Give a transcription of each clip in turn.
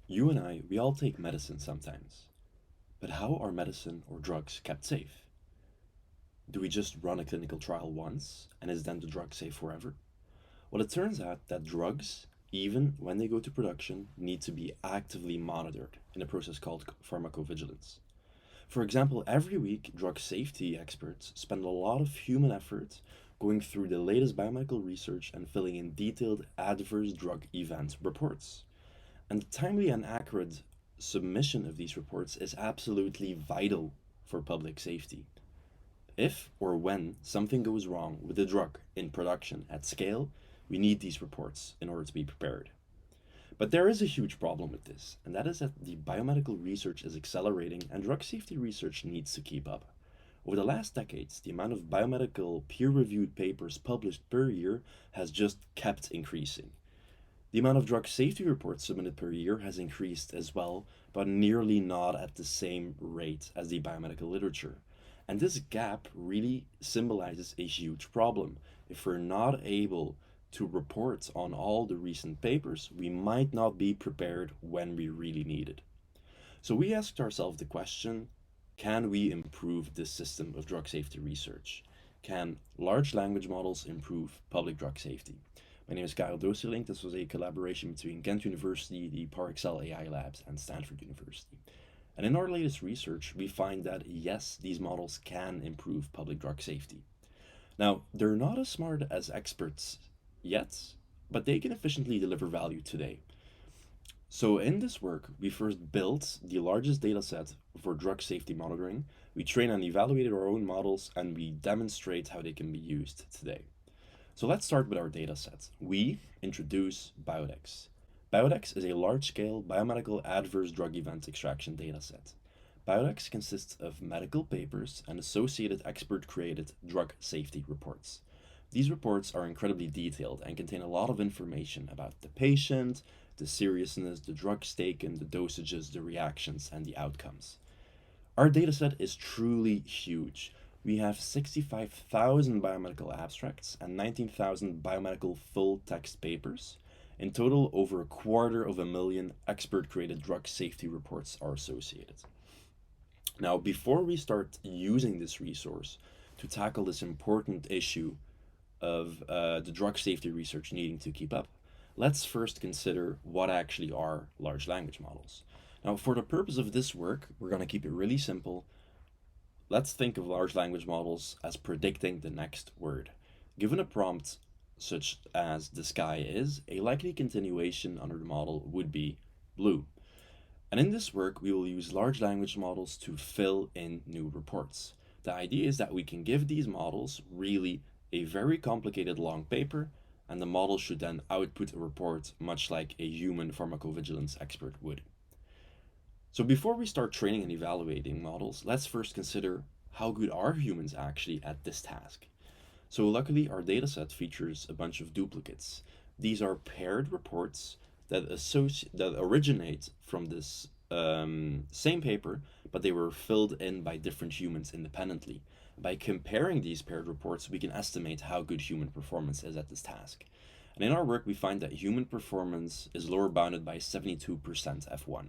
You and I, we all take medicine sometimes. But how are medicine or drugs kept safe? Do we just run a clinical trial once and is then the drug safe forever? Well, it turns out that drugs, even when they go to production, need to be actively monitored in a process called pharmacovigilance. For example, every week, drug safety experts spend a lot of human effort going through the latest biomedical research and filling in detailed adverse drug event reports. And the timely and accurate submission of these reports is absolutely vital for public safety. If or when something goes wrong with a drug in production at scale, we need these reports in order to be prepared. But there is a huge problem with this, and that is that the biomedical research is accelerating and drug safety research needs to keep up. Over the last decades, the amount of biomedical peer reviewed papers published per year has just kept increasing. The amount of drug safety reports submitted per year has increased as well, but nearly not at the same rate as the biomedical literature. And this gap really symbolizes a huge problem. If we're not able to report on all the recent papers, we might not be prepared when we really need it. So we asked ourselves the question, can we improve this system of drug safety research? Can large language models improve public drug safety? My name is Kyle Doosterlink. This was a collaboration between Ghent University, the Parexel AI Labs, and Stanford University. And in our latest research, we find that yes, these models can improve public drug safety. Now, they're not as smart as experts yet, but they can efficiently deliver value today. So in this work, we first built the largest data set for drug safety monitoring. We train and evaluated our own models, and we demonstrate how they can be used today. So let's start with our data set. We introduce Biodex. Biodex is a large-scale biomedical adverse drug event extraction data set. Biodex consists of medical papers and associated expert-created drug safety reports. These reports are incredibly detailed and contain a lot of information about the patient, the seriousness, the drugs taken, the dosages, the reactions, and the outcomes. Our dataset is truly huge. We have 65,000 biomedical abstracts and 19,000 biomedical full text papers. In total, over 250,000 expert created drug safety reports are associated. Now, before we start using this resource to tackle this important issue of the drug safety research needing to keep up, let's first consider what actually are large language models. Now, for the purpose of this work, we're going to keep it really simple. Let's think of large language models as predicting the next word. Given a prompt such as the sky is, a likely continuation under the model would be blue. And in this work, we will use large language models to fill in new reports. The idea is that we can give these models really a very complicated long paper, and the model should then output a report much like a human pharmacovigilance expert would. So before we start training and evaluating models, let's first consider how good are humans actually at this task. So luckily, our dataset features a bunch of duplicates. These are paired reports that originate from this same paper, but they were filled in by different humans independently. By comparing these paired reports, we can estimate how good human performance is at this task. And in our work, we find that human performance is lower bounded by 72% F1.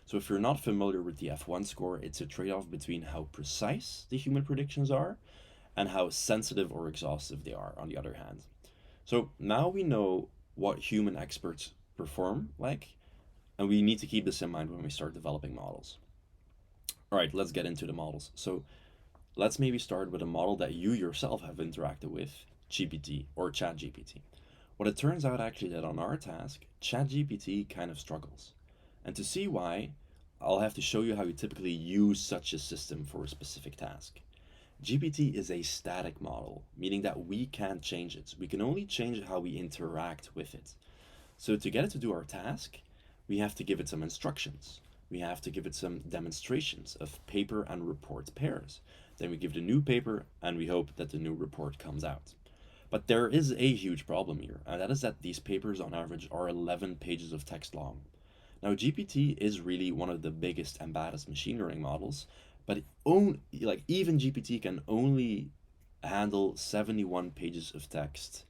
So if you're not familiar with the F1 score, it's a trade-off between how precise the human predictions are and how sensitive or exhaustive they are, on the other hand. So now we know what human experts perform like, and we need to keep this in mind when we start developing models. All right, let's get into the models. So let's maybe start with a model that you yourself have interacted with, GPT or ChatGPT. What it turns out actually that on our task, ChatGPT kind of struggles. And to see why, I'll have to show you how you typically use such a system for a specific task. GPT is a static model, meaning that we can't change it. We can only change how we interact with it. So to get it to do our task, we have to give it some instructions. We have to give it some demonstrations of paper and report pairs. Then we give the new paper and we hope that the new report comes out. But there is a huge problem here, and that is that these papers on average are 11 pages of text long. Now, GPT is really one of the biggest and baddest machine learning models, but even GPT can only handle 71 pages of text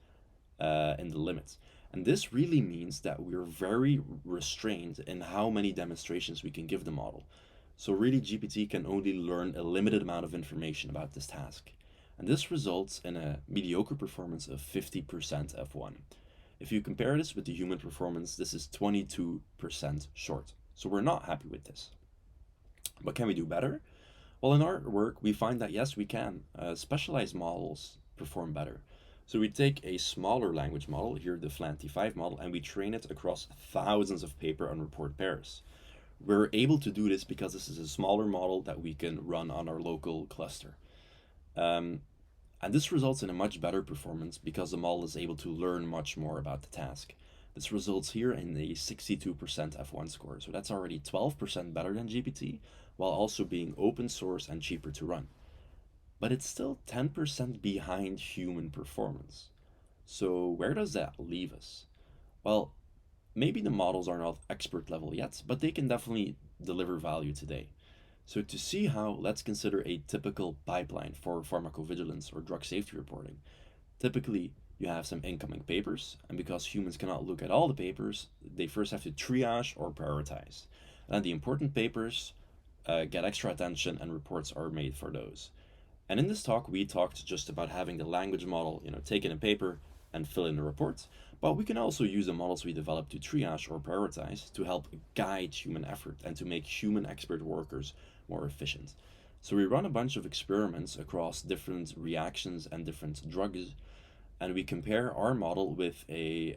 in the limit. And this really means that we're very restrained in how many demonstrations we can give the model. So really GPT can only learn a limited amount of information about this task. And this results in a mediocre performance of 50% F1. If you compare this with the human performance, this is 22% short. So we're not happy with this. But can we do better? Well, in our work, we find that yes, we can. Specialized models perform better. So we take a smaller language model, here the FLAN-T5 model, and we train it across thousands of paper and report pairs. We're able to do this because this is a smaller model that we can run on our local cluster. Um, and this results in a much better performance because the model is able to learn much more about the task. This results here in a 62% F1 score. So that's already 12% better than GPT, while also being open source and cheaper to run. But it's still 10% behind human performance. So where does that leave us? Well, maybe the models are not expert level yet, but they can definitely deliver value today. So to see how, let's consider a typical pipeline for pharmacovigilance or drug safety reporting. Typically, you have some incoming papers, and because humans cannot look at all the papers, they first have to triage or prioritize. And the important papers get extra attention, and reports are made for those. And in this talk, we talked just about having the language model, take in a paper and fill in the report. But we can also use the models we developed to triage or prioritize to help guide human effort and to make human expert workers more efficient. So we run a bunch of experiments across different reactions and different drugs, and we compare our model with a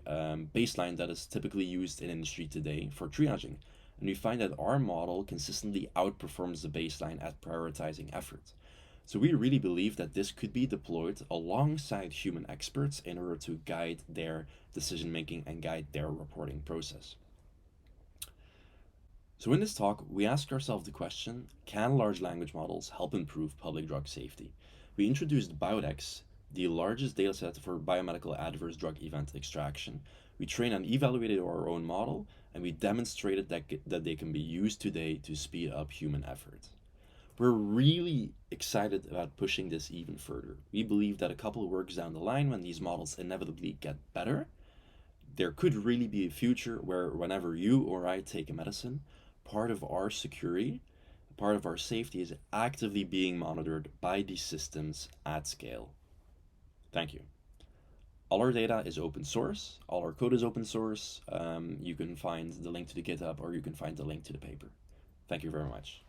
baseline that is typically used in industry today for triaging. And we find that our model consistently outperforms the baseline at prioritizing effort. So we really believe that this could be deployed alongside human experts in order to guide their decision making and guide their reporting process. So in this talk, we ask ourselves the question, can large language models help improve public drug safety? We introduced Biodex, the largest dataset for biomedical adverse drug event extraction. We trained and evaluated our own model, and we demonstrated that they can be used today to speed up human effort. We're really excited about pushing this even further. We believe that a couple of works down the line, when these models inevitably get better, there could really be a future where whenever you or I take a medicine, part of our security, part of our safety is actively being monitored by these systems at scale. Thank you. All our data is open source. All our code is open source. You can find the link to the GitHub, or you can find the link to the paper. Thank you very much.